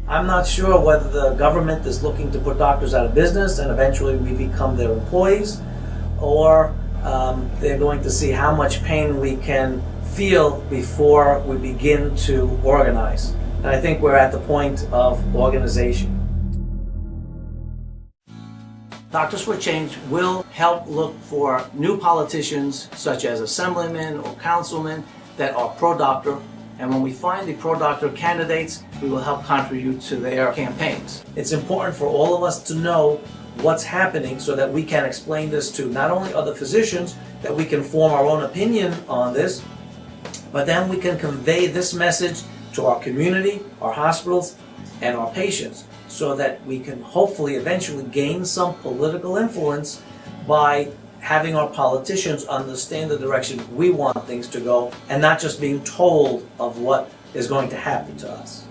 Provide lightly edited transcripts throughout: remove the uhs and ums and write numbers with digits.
I'm not sure whether the government is looking to put doctors out of business and eventually we become their employees, or they're going to see how much pain we can feel before we begin to organize. And I think we're at the point of organization. Doctors4Change will help look for new politicians such as assemblymen or councilmen that are pro-doctor, and when we find the pro-doctor candidates, we will help contribute to their campaigns. It's important for all of us to know what's happening so that we can explain this to not only other physicians, that we can form our own opinion on this, but then we can convey this message to our community, our hospitals, and our patients, so that we can hopefully eventually gain some political influence by having our politicians understand the direction we want things to go and not just being told of what is going to happen to us.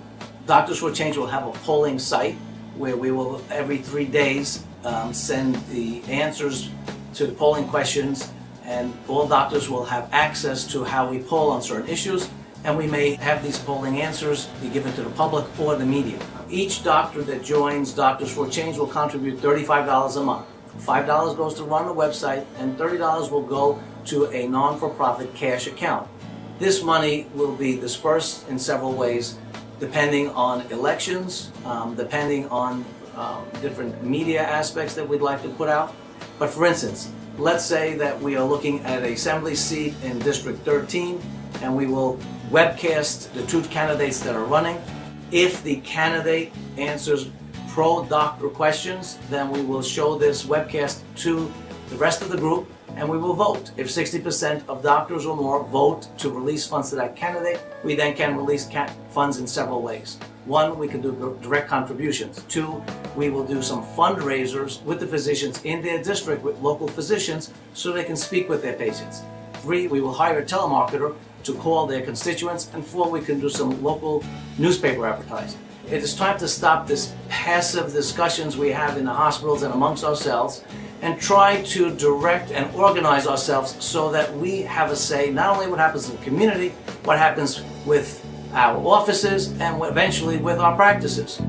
Doctors4Change will have a polling site where we will every 3 days send the answers to the polling questions, and all doctors will have access to how we poll on certain issues, and we may have these polling answers be given to the public or the media. Each doctor that joins Doctors4Change will contribute $35 a month. $5 goes to run the website, and $30 will go to a non-for-profit cash account. This money will be dispersed in several ways, depending on elections, depending on different media aspects that we'd like to put out. But for instance, let's say that we are looking at an assembly seat in District 13, and we will webcast the 2 candidates that are running. If the candidate answers pro-doctor questions, then we will show this webcast to the rest of the group and we will vote. If 60% of doctors or more vote to release funds to that candidate, we then can release funds in several ways. 1, we can do direct contributions. 2, we will do some fundraisers with the physicians in their district, with local physicians, so they can speak with their patients. 3, we will hire a telemarketer to call their constituents. And 4, we can do some local newspaper advertising. It is time to stop this passive discussions we have in the hospitals and amongst ourselves and try to direct and organize ourselves so that we have a say not only what happens in the community, what happens with our offices, and eventually with our practices.